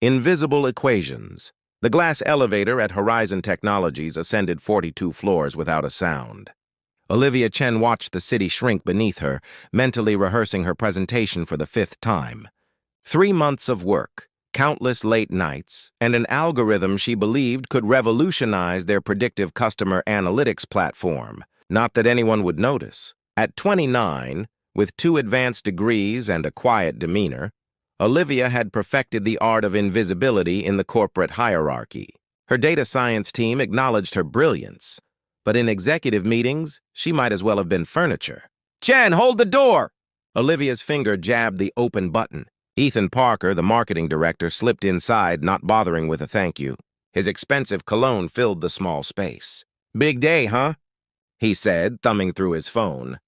Invisible equations. The glass elevator at Horizon Technologies ascended 42 floors without a sound. Olivia Chen watched the city shrink beneath her, mentally rehearsing her presentation for the 5th time. 3 months of work, countless late nights, and an algorithm she believed could revolutionize their predictive customer analytics platform. Not that anyone would notice. At 29, with 2 advanced degrees and a quiet demeanor, Olivia had perfected the art of invisibility in the corporate hierarchy. Her data science team acknowledged her brilliance, but in executive meetings, she might as well have been furniture. "Chen, hold the door!" Olivia's finger jabbed the open button. Ethan Parker, the marketing director, slipped inside, not bothering with a thank you. His expensive cologne filled the small space. "Big day, huh?" he said, thumbing through his phone.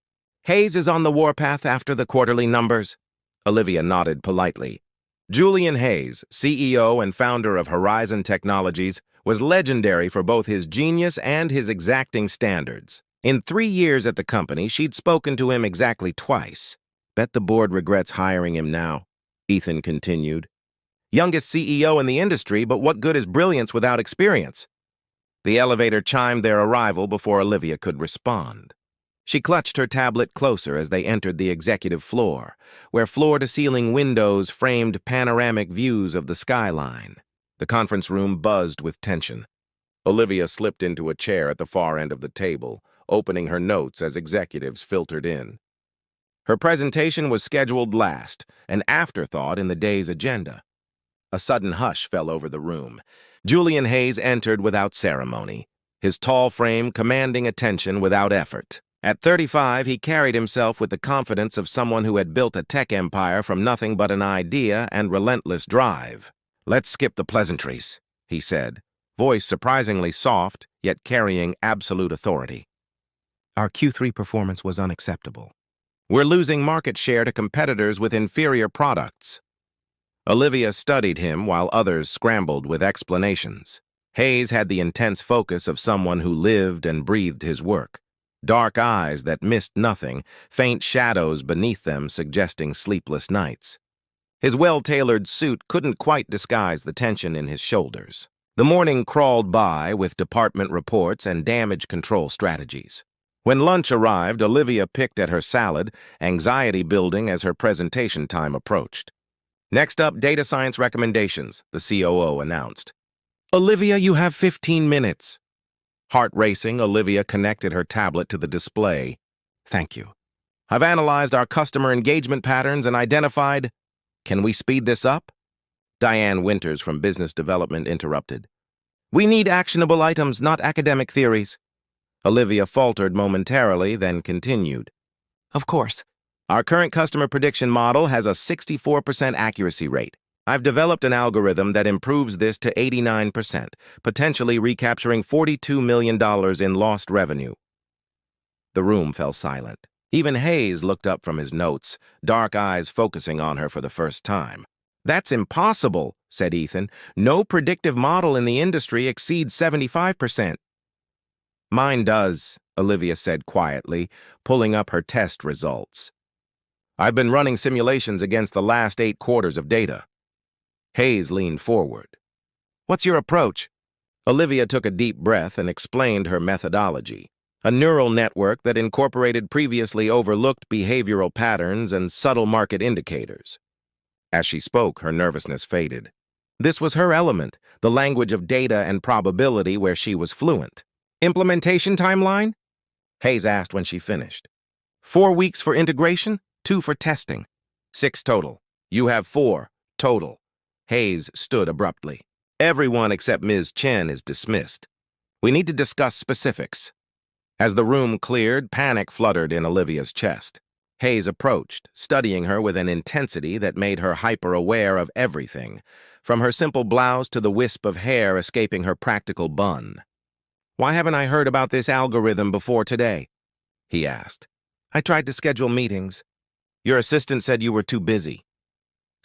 "Hayes is on the warpath after the quarterly numbers." Olivia nodded politely. Julian Hayes, CEO and founder of Horizon Technologies, was legendary for both his genius and his exacting standards. In 3 years at the company, she'd spoken to him exactly twice. "Bet the board regrets hiring him now," Ethan continued. "Youngest CEO in the industry, but what good is brilliance without experience?" The elevator chimed their arrival before Olivia could respond. She clutched her tablet closer as they entered the executive floor, where floor-to-ceiling windows framed panoramic views of the skyline. The conference room buzzed with tension. Olivia slipped into a chair at the far end of the table, opening her notes as executives filtered in. Her presentation was scheduled last, an afterthought in the day's agenda. A sudden hush fell over the room. Julian Hayes entered without ceremony, his tall frame commanding attention without effort. At 35, he carried himself with the confidence of someone who had built a tech empire from nothing but an idea and relentless drive. "Let's skip the pleasantries," he said, voice surprisingly soft, yet carrying absolute authority. "Our Q3 performance was unacceptable. We're losing market share to competitors with inferior products." Olivia studied him while others scrambled with explanations. Hayes had the intense focus of someone who lived and breathed his work. Dark eyes that missed nothing, faint shadows beneath them suggesting sleepless nights. His well-tailored suit couldn't quite disguise the tension in his shoulders. The morning crawled by with department reports and damage control strategies. When lunch arrived, Olivia picked at her salad, anxiety building as her presentation time approached. "Next up, data science recommendations," the COO announced. "Olivia, you have 15 minutes. Heart racing, Olivia connected her tablet to the display. "Thank you. I've analyzed our customer engagement patterns and identified—" "Can we speed this up?" Diane Winters from Business Development interrupted. "We need actionable items, not academic theories." Olivia faltered momentarily, then continued. "Of course. Our current customer prediction model has a 64% accuracy rate. I've developed an algorithm that improves this to 89%, potentially recapturing $42 million in lost revenue." The room fell silent. Even Hayes looked up from his notes, dark eyes focusing on her for the first time. "That's impossible," said Ethan. "No predictive model in the industry exceeds 75%. "Mine does," Olivia said quietly, pulling up her test results. "I've been running simulations against the last 8 quarters of data." Hayes leaned forward. "What's your approach?" Olivia took a deep breath and explained her methodology, a neural network that incorporated previously overlooked behavioral patterns and subtle market indicators. As she spoke, her nervousness faded. This was her element, the language of data and probability where she was fluent. "Implementation timeline?" Hayes asked when she finished. 4 weeks for integration, 2 for testing. 6 total. You have 4 total." Hayes stood abruptly. "Everyone except Ms. Chen is dismissed. We need to discuss specifics." As the room cleared, panic fluttered in Olivia's chest. Hayes approached, studying her with an intensity that made her hyper-aware of everything, from her simple blouse to the wisp of hair escaping her practical bun. "Why haven't I heard about this algorithm before today?" he asked. "I tried to schedule meetings. Your assistant said you were too busy."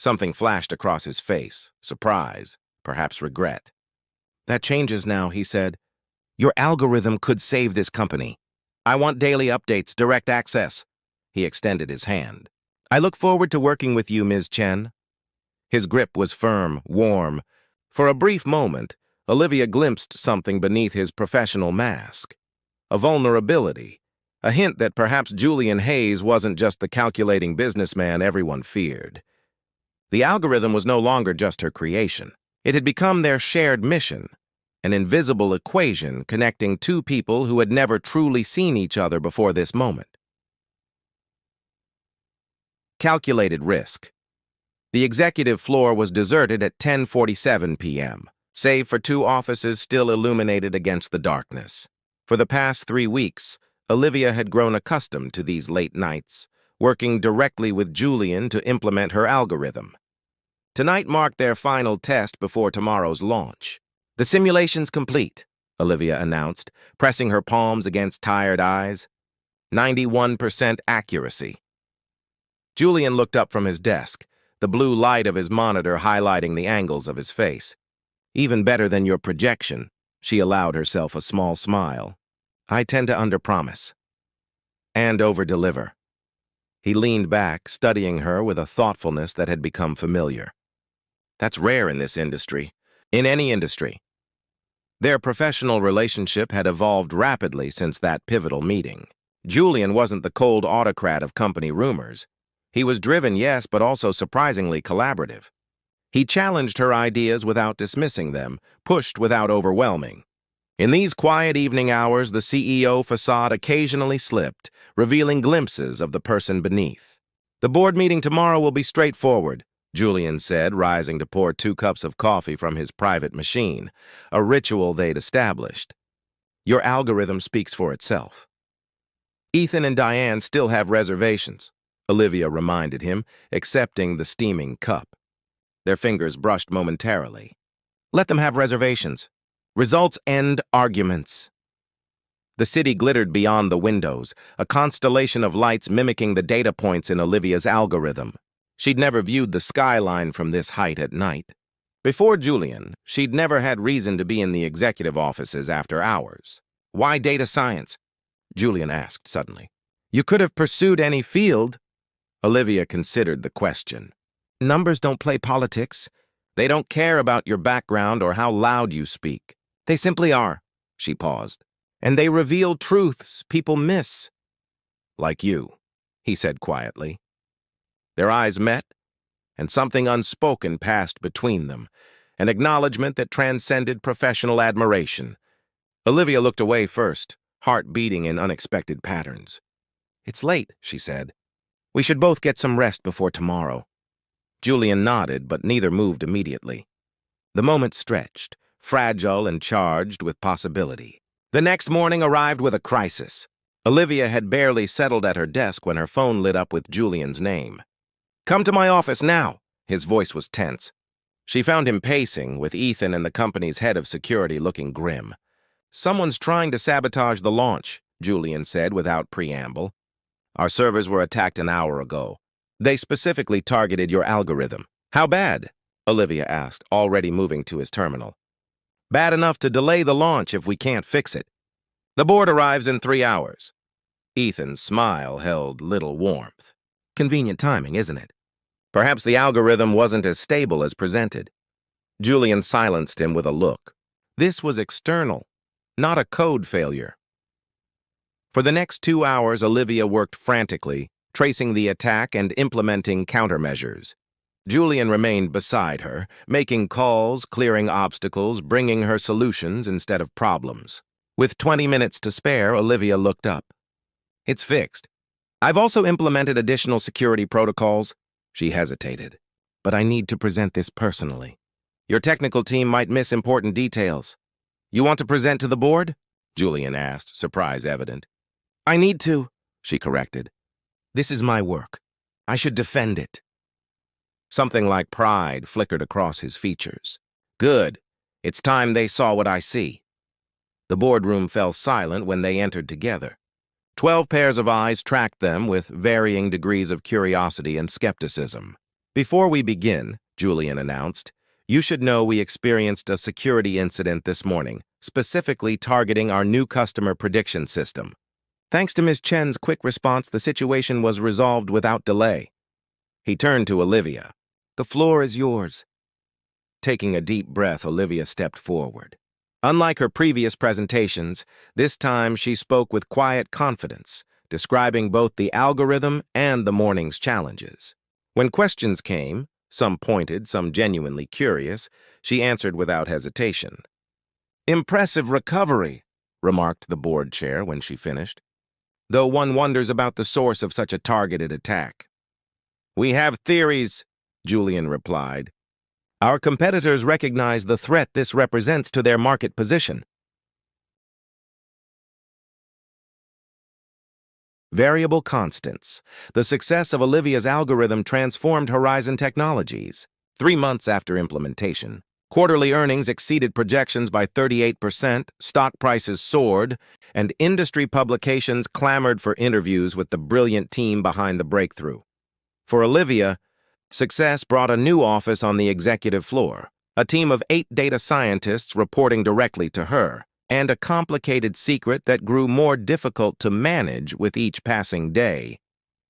Something flashed across his face, surprise, perhaps regret. "That changes now," he said. "Your algorithm could save this company. I want daily updates, direct access." He extended his hand. "I look forward to working with you, Ms. Chen." His grip was firm, warm. For a brief moment, Olivia glimpsed something beneath his professional mask. A vulnerability, a hint that perhaps Julian Hayes wasn't just the calculating businessman everyone feared. The algorithm was no longer just her creation. It had become their shared mission, an invisible equation connecting two people who had never truly seen each other before this moment. Calculated risk. The executive floor was deserted at 10:47 p.m., save for two offices still illuminated against the darkness. For the past 3 weeks, Olivia had grown accustomed to these late nights, working directly with Julian to implement her algorithm. Tonight marked their final test before tomorrow's launch. "The simulation's complete," Olivia announced, pressing her palms against tired eyes. 91% accuracy. Julian looked up from his desk, the blue light of his monitor highlighting the angles of his face. "Even better than your projection," she allowed herself a small smile. "I tend to underpromise and overdeliver." He leaned back, studying her with a thoughtfulness that had become familiar. That's rare in this industry, in any industry. Their professional relationship had evolved rapidly since that pivotal meeting. Julian wasn't the cold autocrat of company rumors. He was driven, yes, but also surprisingly collaborative. He challenged her ideas without dismissing them, pushed without overwhelming. In these quiet evening hours, the CEO facade occasionally slipped, revealing glimpses of the person beneath. "The board meeting tomorrow will be straightforward," Julian said, rising to pour 2 cups of coffee from his private machine, a ritual they'd established. "Your algorithm speaks for itself." "Ethan and Diane still have reservations," Olivia reminded him, accepting the steaming cup. Their fingers brushed momentarily. "Let them have reservations. Results end arguments." The city glittered beyond the windows, a constellation of lights mimicking the data points in Olivia's algorithm. She'd never viewed the skyline from this height at night. Before Julian, she'd never had reason to be in the executive offices after hours. "Why data science?" Julian asked suddenly. "You could have pursued any field." Olivia considered the question. "Numbers don't play politics. They don't care about your background or how loud you speak. They simply are." She paused. "And they reveal truths people miss." "Like you," he said quietly. Their eyes met, and something unspoken passed between them, an acknowledgement that transcended professional admiration. Olivia looked away first, heart beating in unexpected patterns. "It's late," she said. "We should both get some rest before tomorrow." Julian nodded, but neither moved immediately. The moment stretched, fragile and charged with possibility. The next morning arrived with a crisis. Olivia had barely settled at her desk when her phone lit up with Julian's name. "Come to my office now." His voice was tense. She found him pacing, with Ethan and the company's head of security looking grim. "Someone's trying to sabotage the launch," Julian said without preamble. "Our servers were attacked an hour ago. They specifically targeted your algorithm." "How bad?" Olivia asked, already moving to his terminal. "Bad enough to delay the launch if we can't fix it. The board arrives in 3 hours." Ethan's smile held little warmth. "Convenient timing, isn't it?" Perhaps the algorithm wasn't as stable as presented. Julian silenced him with a look. This was external, not a code failure. For the next 2 hours, Olivia worked frantically, tracing the attack and implementing countermeasures. Julian remained beside her, making calls, clearing obstacles, bringing her solutions instead of problems. With 20 minutes to spare, Olivia looked up. "It's fixed. I've also implemented additional security protocols." She hesitated. "But I need to present this personally. Your technical team might miss important details." "You want to present to the board?" Julian asked, surprise evident. "I need to," she corrected. "This is my work. I should defend it." Something like pride flickered across his features. "Good. It's time they saw what I see." The boardroom fell silent when they entered together. 12 pairs of eyes tracked them with varying degrees of curiosity and skepticism. "Before we begin," Julian announced, "you should know we experienced a security incident this morning, specifically targeting our new customer prediction system. Thanks to Ms. Chen's quick response, the situation was resolved without delay." He turned to Olivia. The floor is yours." Taking a deep breath, Olivia stepped forward. Unlike her previous presentations, this time she spoke with quiet confidence, describing both the algorithm and the morning's challenges. When questions came, some pointed, some genuinely curious, she answered without hesitation. "Impressive recovery," remarked the board chair when she finished, "though one wonders about the source of such a targeted attack." "We have theories," Julian replied. "Our competitors recognize the threat this represents to their market position." Variable constants. The success of Olivia's algorithm transformed Horizon Technologies. 3 months after implementation, quarterly earnings exceeded projections by 38%, stock prices soared, and industry publications clamored for interviews with the brilliant team behind the breakthrough. For Olivia, success brought a new office on the executive floor, a team of 8 data scientists reporting directly to her, and a complicated secret that grew more difficult to manage with each passing day.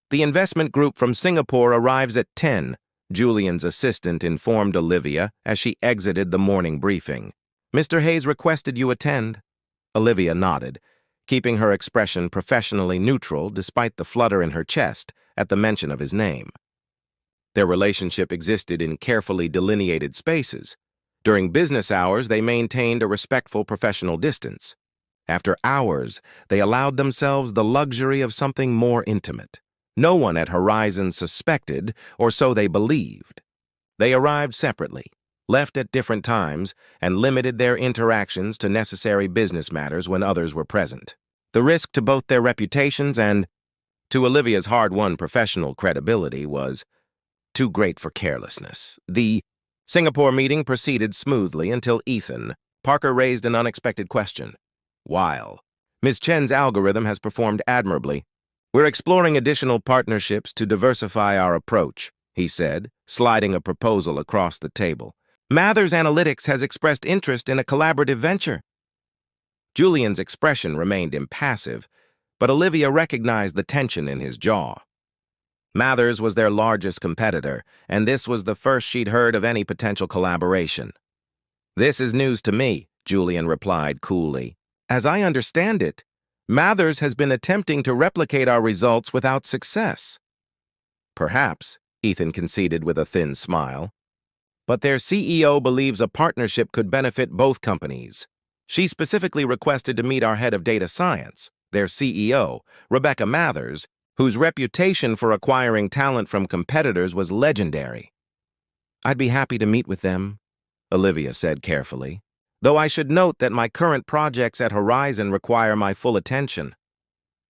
The investment group from Singapore arrives at 10, Julian's assistant informed Olivia as she exited the morning briefing. "Mr. Hayes requested you attend." Olivia nodded, keeping her expression professionally neutral despite the flutter in her chest at the mention of his name. Their relationship existed in carefully delineated spaces. During business hours, they maintained a respectful professional distance. After hours, they allowed themselves the luxury of something more intimate. No one at Horizon suspected, or so they believed. They arrived separately, left at different times, and limited their interactions to necessary business matters when others were present. The risk to both their reputations and to Olivia's hard-won professional credibility was too great for carelessness. The Singapore meeting proceeded smoothly until Ethan, Parker, raised an unexpected question. "While Ms. Chen's algorithm has performed admirably, we're exploring additional partnerships to diversify our approach," he said, sliding a proposal across the table. "Mathers Analytics has expressed interest in a collaborative venture." Julian's expression remained impassive, but Olivia recognized the tension in his jaw. Mathers was their largest competitor, and this was the first she'd heard of any potential collaboration. "This is news to me," Julian replied coolly. "As I understand it, Mathers has been attempting to replicate our results without success." "Perhaps," Ethan conceded with a thin smile. "But their CEO believes a partnership could benefit both companies. She specifically requested to meet our head of data science, their CEO, Rebecca Mathers, whose reputation for acquiring talent from competitors was legendary." "I'd be happy to meet with them," Olivia said carefully, "though I should note that my current projects at Horizon require my full attention."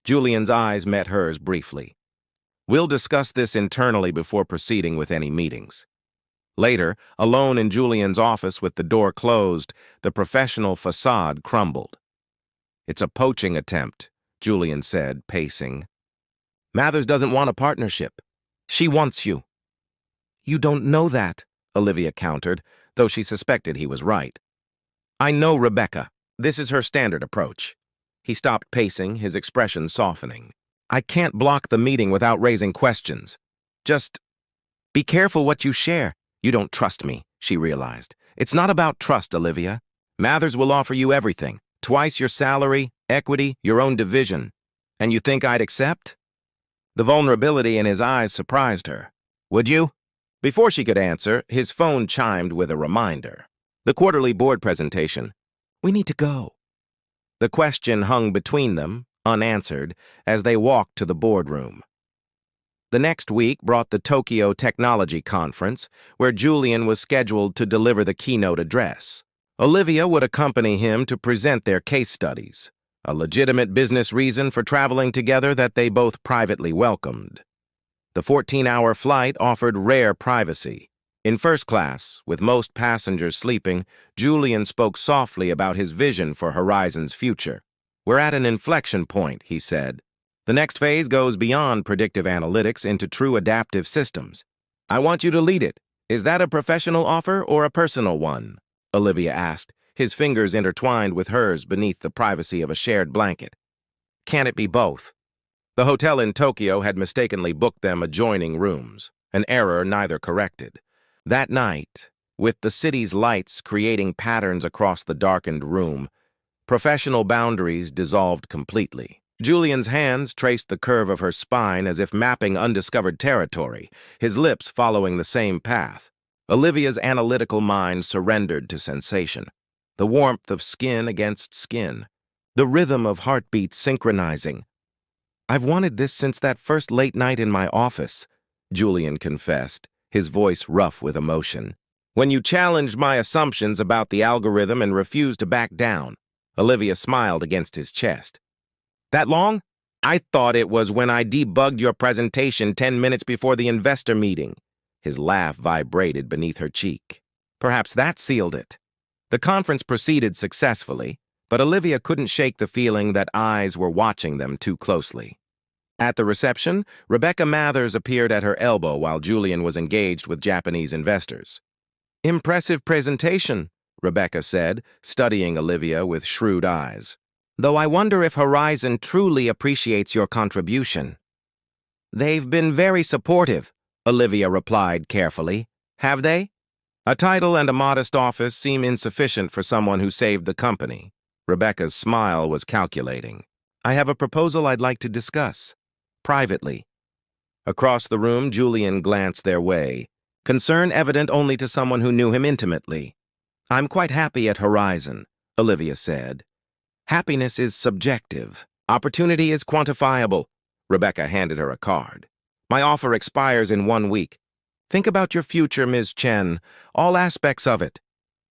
Julian's eyes met hers briefly. "We'll discuss this internally before proceeding with any meetings." Later, alone in Julian's office with the door closed, the professional facade crumbled. "It's a poaching attempt," Julian said, pacing. "Mathers doesn't want a partnership. She wants you." "You don't know that," Olivia countered, though she suspected he was right. "I know Rebecca. This is her standard approach." He stopped pacing, his expression softening. "I can't block the meeting without raising questions. Just be careful what you share." "You don't trust me," she realized. "It's not about trust, Olivia. Mathers will offer you everything. Twice your salary, equity, your own division. And you think I'd accept?" The vulnerability in his eyes surprised her. "Would you?" Before she could answer, his phone chimed with a reminder. The quarterly board presentation. "We need to go." The question hung between them, unanswered, as they walked to the boardroom. The next week brought the Tokyo Technology Conference, where Julian was scheduled to deliver the keynote address. Olivia would accompany him to present their case studies, a legitimate business reason for traveling together that they both privately welcomed. The 14-hour flight offered rare privacy. In first class, with most passengers sleeping, Julian spoke softly about his vision for Horizon's future. "We're at an inflection point," he said. "The next phase goes beyond predictive analytics into true adaptive systems. I want you to lead it. Is that a professional offer or a personal one?" Olivia asked, his fingers intertwined with hers beneath the privacy of a shared blanket. "Can it be both?" The hotel in Tokyo had mistakenly booked them adjoining rooms, an error neither corrected. That night, with the city's lights creating patterns across the darkened room, professional boundaries dissolved completely. Julian's hands traced the curve of her spine as if mapping undiscovered territory, his lips following the same path. Olivia's analytical mind surrendered to sensation, the warmth of skin against skin, the rhythm of heartbeats synchronizing. "I've wanted this since that first late night in my office," Julian confessed, his voice rough with emotion. "When you challenged my assumptions about the algorithm and refused to back down," Olivia smiled against his chest. "That long? I thought it was when I debugged your presentation 10 minutes before the investor meeting." His laugh vibrated beneath her cheek. "Perhaps that sealed it." The conference proceeded successfully, but Olivia couldn't shake the feeling that eyes were watching them too closely. At the reception, Rebecca Mathers appeared at her elbow while Julian was engaged with Japanese investors. "Impressive presentation," Rebecca said, studying Olivia with shrewd eyes. "Though I wonder if Horizon truly appreciates your contribution." "They've been very supportive," Olivia replied carefully. "Have they?" "A title and a modest office seem insufficient for someone who saved the company." Rebecca's smile was calculating. "I have a proposal I'd like to discuss. Privately." Across the room, Julian glanced their way, concern evident only to someone who knew him intimately. "I'm quite happy at Horizon," Olivia said. "Happiness is subjective. Opportunity is quantifiable." Rebecca handed her a card. "My offer expires in 1 week. Think about your future, Ms. Chen, all aspects of it."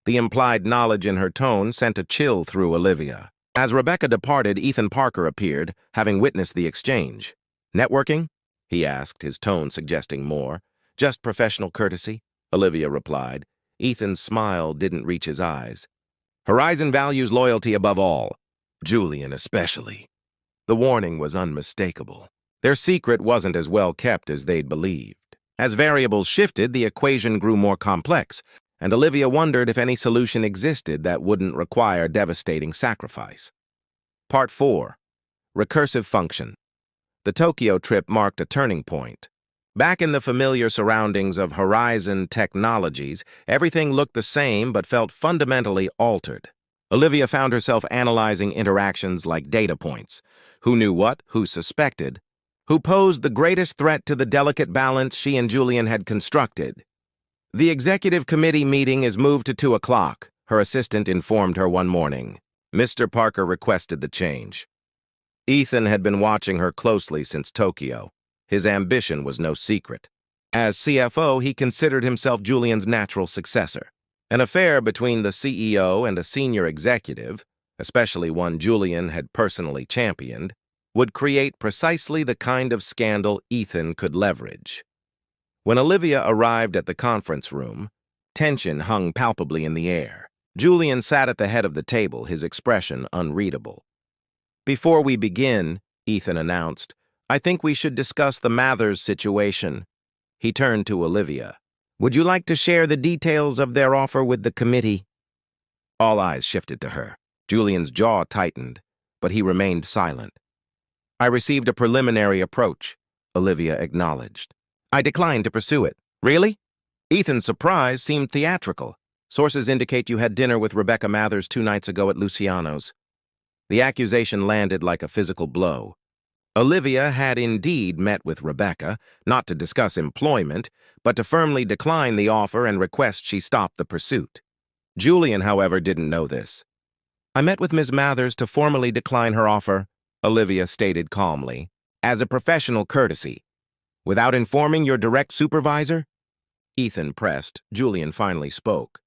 The implied knowledge in her tone sent a chill through Olivia. As Rebecca departed, Ethan Parker appeared, having witnessed the exchange. "Networking?" he asked, his tone suggesting more. "Just professional courtesy," Olivia replied. Ethan's smile didn't reach his eyes. "Horizon values loyalty above all. Julian especially." The warning was unmistakable. Their secret wasn't as well kept as they'd believed. As variables shifted, the equation grew more complex, and Olivia wondered if any solution existed that wouldn't require devastating sacrifice. Part 4. Recursive Function. The Tokyo trip marked a turning point. Back in the familiar surroundings of Horizon Technologies, everything looked the same but felt fundamentally altered. Olivia found herself analyzing interactions like data points. Who knew what? Who suspected? Who posed the greatest threat to the delicate balance she and Julian had constructed? "The executive committee meeting is moved to 2 o'clock, her assistant informed her one morning. Mr. Parker requested the change. Ethan had been watching her closely since Tokyo. His ambition was no secret. As CFO, he considered himself Julian's natural successor. An affair between the CEO and a senior executive, especially one Julian had personally championed, would create precisely the kind of scandal Ethan could leverage. When Olivia arrived at the conference room, tension hung palpably in the air. Julian sat at the head of the table, his expression unreadable. "Before we begin," Ethan announced, "I think we should discuss the Mathers situation." He turned to Olivia. "Would you like to share the details of their offer with the committee?" All eyes shifted to her. Julian's jaw tightened, but he remained silent. "I received a preliminary approach," Olivia acknowledged. "I declined to pursue it." "Really?" Ethan's surprise seemed theatrical. "Sources indicate you had dinner with Rebecca Mathers 2 nights ago at Luciano's." The accusation landed like a physical blow. Olivia had indeed met with Rebecca, not to discuss employment, but to firmly decline the offer and request she stop the pursuit. Julian, however, didn't know this. "I met with Ms. Mathers to formally decline her offer," Olivia stated calmly, "as a professional courtesy. Without informing your direct supervisor?" Ethan pressed. Julian finally spoke.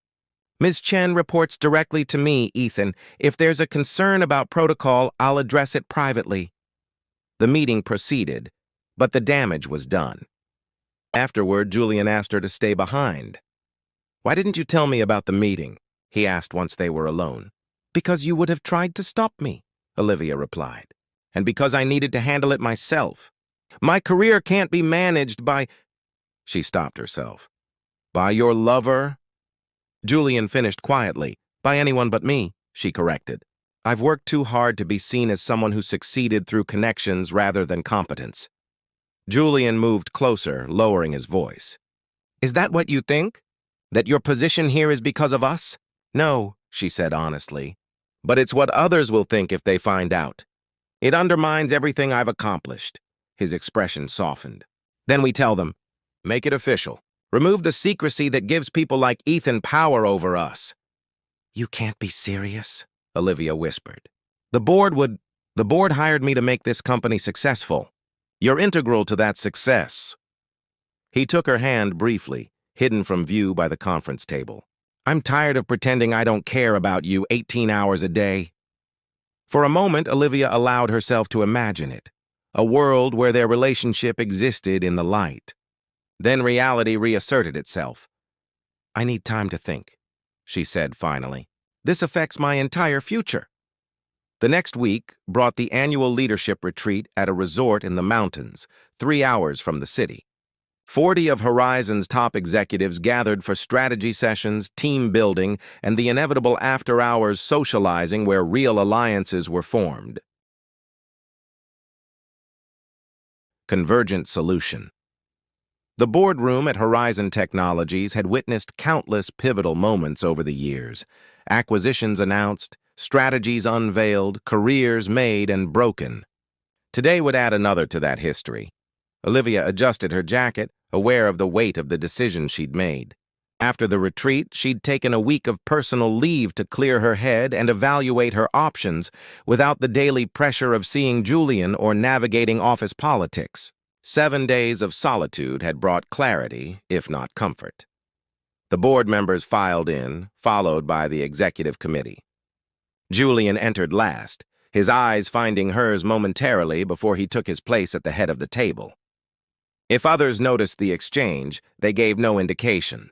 "Ms. Chen reports directly to me, Ethan. If there's a concern about protocol, I'll address it privately." The meeting proceeded, but the damage was done. Afterward, Julian asked her to stay behind. "Why didn't you tell me about the meeting?" he asked once they were alone. "Because you would have tried to stop me," Olivia replied. "And because I needed to handle it myself. My career can't be managed by—" She stopped herself. "By your lover?" Julian finished quietly. "By anyone but me," she corrected. "I've worked too hard to be seen as someone who succeeded through connections rather than competence." Julian moved closer, lowering his voice. "Is that what you think?" That your position here is because of us? No, she said honestly. But it's what others will think if they find out. It undermines everything I've accomplished. His expression softened. Then we tell them, make it official. Remove the secrecy that gives people like Ethan power over us. You can't be serious, Olivia whispered. The board hired me to make this company successful. You're integral to that success. He took her hand briefly, hidden from view by the conference table. I'm tired of pretending I don't care about you 18 hours a day. For a moment, Olivia allowed herself to imagine it, a world where their relationship existed in the light. Then reality reasserted itself. I need time to think, she said finally. This affects my entire future. The next week brought the annual leadership retreat at a resort in the mountains, 3 hours from the city. 40 of Horizon's top executives gathered for strategy sessions, team building, and the inevitable after-hours socializing where real alliances were formed. Convergent solution. The boardroom at Horizon Technologies had witnessed countless pivotal moments over the years. Acquisitions announced, strategies unveiled, careers made and broken. Today would add another to that history. Olivia adjusted her jacket, aware of the weight of the decision she'd made. After the retreat, she'd taken a week of personal leave to clear her head and evaluate her options without the daily pressure of seeing Julian or navigating office politics. 7 days of solitude had brought clarity, if not comfort. The board members filed in, followed by the executive committee. Julian entered last, his eyes finding hers momentarily before he took his place at the head of the table. If others noticed the exchange, they gave no indication.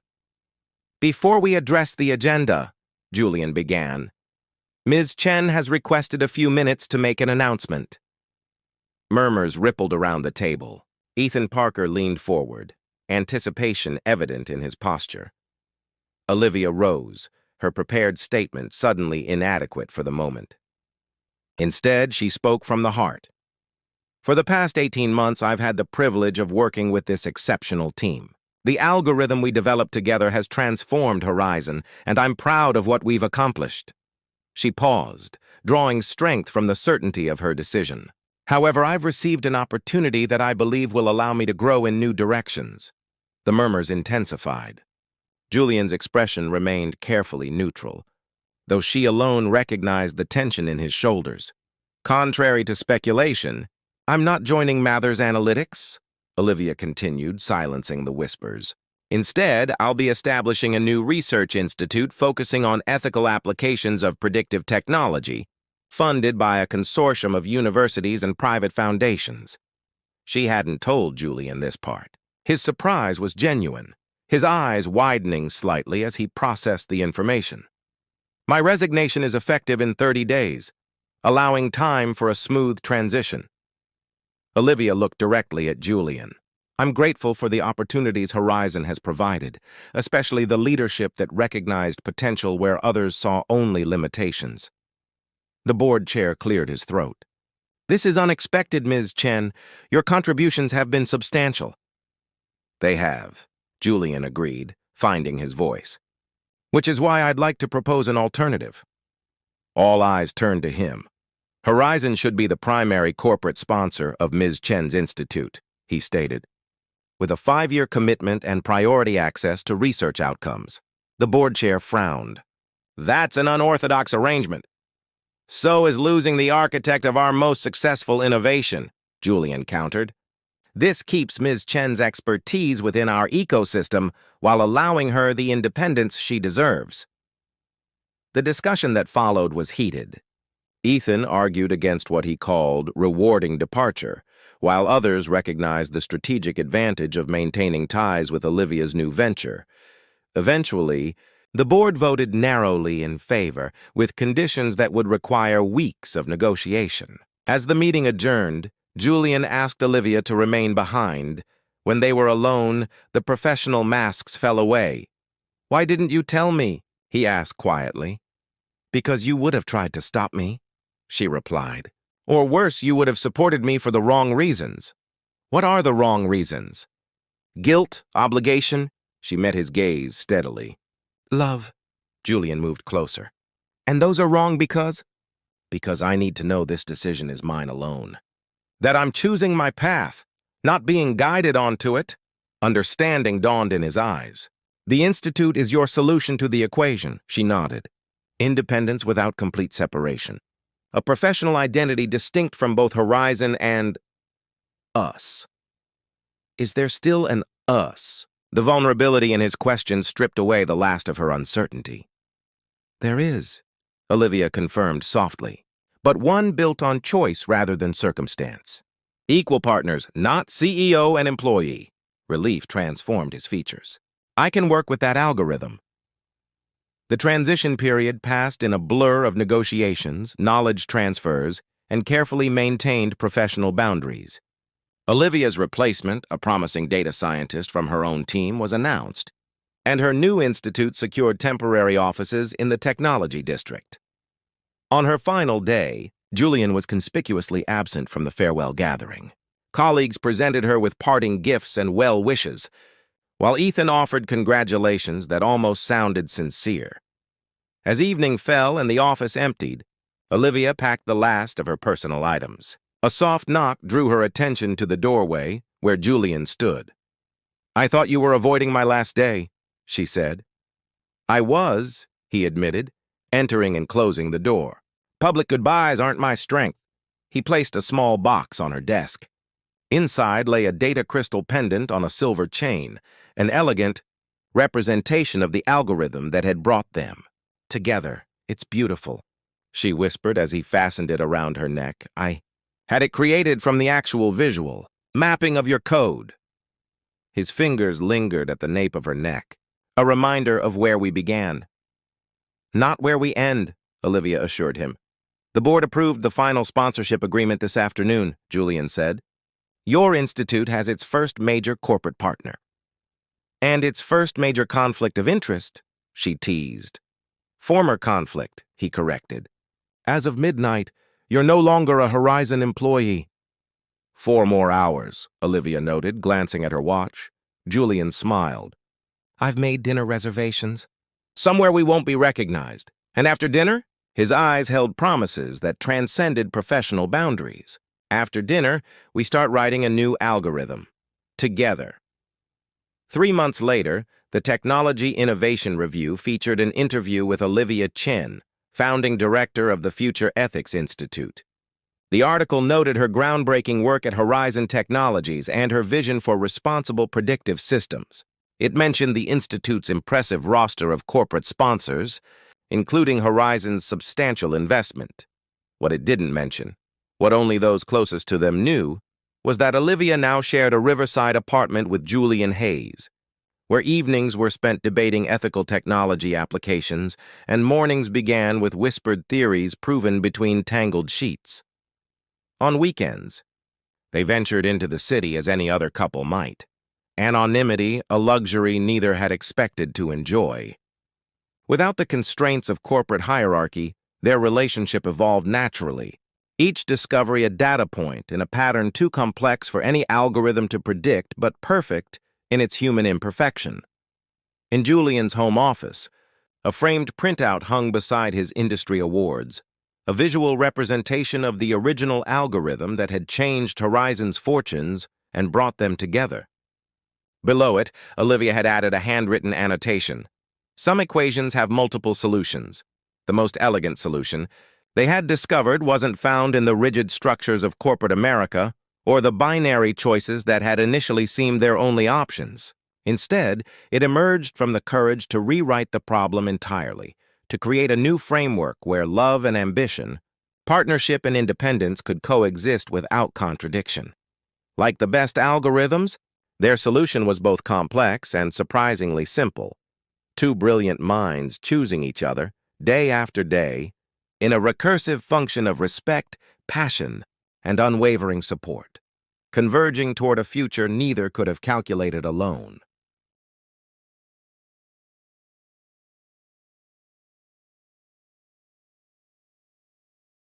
Before we address the agenda, Julian began, Ms. Chen has requested a few minutes to make an announcement. Murmurs rippled around the table. Ethan Parker leaned forward, anticipation evident in his posture. Olivia rose, her prepared statement suddenly inadequate for the moment. Instead, she spoke from the heart. For the past 18 months, I've had the privilege of working with this exceptional team. The algorithm we developed together has transformed Horizon, and I'm proud of what we've accomplished. She paused, drawing strength from the certainty of her decision. However, I've received an opportunity that I believe will allow me to grow in new directions. The murmurs intensified. Julian's expression remained carefully neutral, though she alone recognized the tension in his shoulders. Contrary to speculation, I'm not joining Mather's Analytics, Olivia continued, silencing the whispers. Instead, I'll be establishing a new research institute focusing on ethical applications of predictive technology, funded by a consortium of universities and private foundations. She hadn't told Julian this part. His surprise was genuine, his eyes widening slightly as he processed the information. My resignation is effective in 30 days, allowing time for a smooth transition. Olivia looked directly at Julian. I'm grateful for the opportunities Horizon has provided, especially the leadership that recognized potential where others saw only limitations. The board chair cleared his throat. This is unexpected, Ms. Chen. Your contributions have been substantial. They have, Julian agreed, finding his voice. Which is why I'd like to propose an alternative. All eyes turned to him. Horizon should be the primary corporate sponsor of Ms. Chen's institute, he stated, with a 5-year commitment and priority access to research outcomes. The board chair frowned. That's an unorthodox arrangement. So is losing the architect of our most successful innovation, Julian countered. This keeps Ms. Chen's expertise within our ecosystem while allowing her the independence she deserves. The discussion that followed was heated. Ethan argued against what he called rewarding departure, while others recognized the strategic advantage of maintaining ties with Olivia's new venture. Eventually, the board voted narrowly in favor, with conditions that would require weeks of negotiation. As the meeting adjourned, Julian asked Olivia to remain behind. When they were alone, the professional masks fell away. Why didn't you tell me? He asked quietly. Because you would have tried to stop me, she replied. Or worse, you would have supported me for the wrong reasons. What are the wrong reasons? Guilt, obligation, She met his gaze steadily. Love. Julian moved closer. And those are wrong because? Because I need to know this decision is mine alone. That I'm choosing my path, not being guided onto it. Understanding dawned in his eyes. The Institute is your solution to the equation, she nodded. Independence without complete separation. A professional identity distinct from both Horizon and us. Is there still an us? The vulnerability in his question stripped away the last of her uncertainty. There is, Olivia confirmed softly, but one built on choice rather than circumstance. Equal partners, not CEO and employee. Relief transformed his features. I can work with that algorithm. The transition period passed in a blur of negotiations, knowledge transfers, and carefully maintained professional boundaries. Olivia's replacement, a promising data scientist from her own team, was announced, and her new institute secured temporary offices in the technology district. On her final day, Julian was conspicuously absent from the farewell gathering. Colleagues presented her with parting gifts and well wishes, while Ethan offered congratulations that almost sounded sincere. As evening fell and the office emptied, Olivia packed the last of her personal items. A soft knock drew her attention to the doorway where Julian stood. I thought you were avoiding my last day, she said. I was, he admitted, entering and closing the door. Public goodbyes aren't my strength. He placed a small box on her desk. Inside lay a data crystal pendant on a silver chain, an elegant representation of the algorithm that had brought them together. It's beautiful, she whispered as he fastened it around her neck. I had it created from the actual visual, mapping of your code. His fingers lingered at the nape of her neck, a reminder of where we began. Not where we end, Olivia assured him. The board approved the final sponsorship agreement this afternoon, Julian said. Your institute has its first major corporate partner. And its first major conflict of interest, she teased. Former conflict, he corrected. As of midnight, you're no longer a Horizon employee. 4 more hours, Olivia noted, glancing at her watch. Julian smiled. I've made dinner reservations. Somewhere we won't be recognized. And after dinner, his eyes held promises that transcended professional boundaries. After dinner, we start writing a new algorithm. Together. 3 months later, the Technology Innovation Review featured an interview with Olivia Chen, founding director of the Future Ethics Institute. The article noted her groundbreaking work at Horizon Technologies and her vision for responsible predictive systems. It mentioned the Institute's impressive roster of corporate sponsors, including Horizon's substantial investment. What it didn't mention, what only those closest to them knew, was that Olivia now shared a riverside apartment with Julian Hayes, where evenings were spent debating ethical technology applications and mornings began with whispered theories proven between tangled sheets. On weekends, they ventured into the city as any other couple might. Anonymity, a luxury neither had expected to enjoy. Without the constraints of corporate hierarchy, their relationship evolved naturally, each discovery a data point in a pattern too complex for any algorithm to predict but perfect in its human imperfection. In Julian's home office, a framed printout hung beside his industry awards, a visual representation of the original algorithm that had changed Horizon's fortunes and brought them together. Below it, Olivia had added a handwritten annotation. Some equations have multiple solutions. The most elegant solution, they had discovered, wasn't found in the rigid structures of corporate America or the binary choices that had initially seemed their only options. Instead, it emerged from the courage to rewrite the problem entirely, to create a new framework where love and ambition, partnership and independence could coexist without contradiction. Like the best algorithms, their solution was both complex and surprisingly simple. 2 brilliant minds choosing each other, day after day, in a recursive function of respect, passion, and unwavering support, converging toward a future neither could have calculated alone.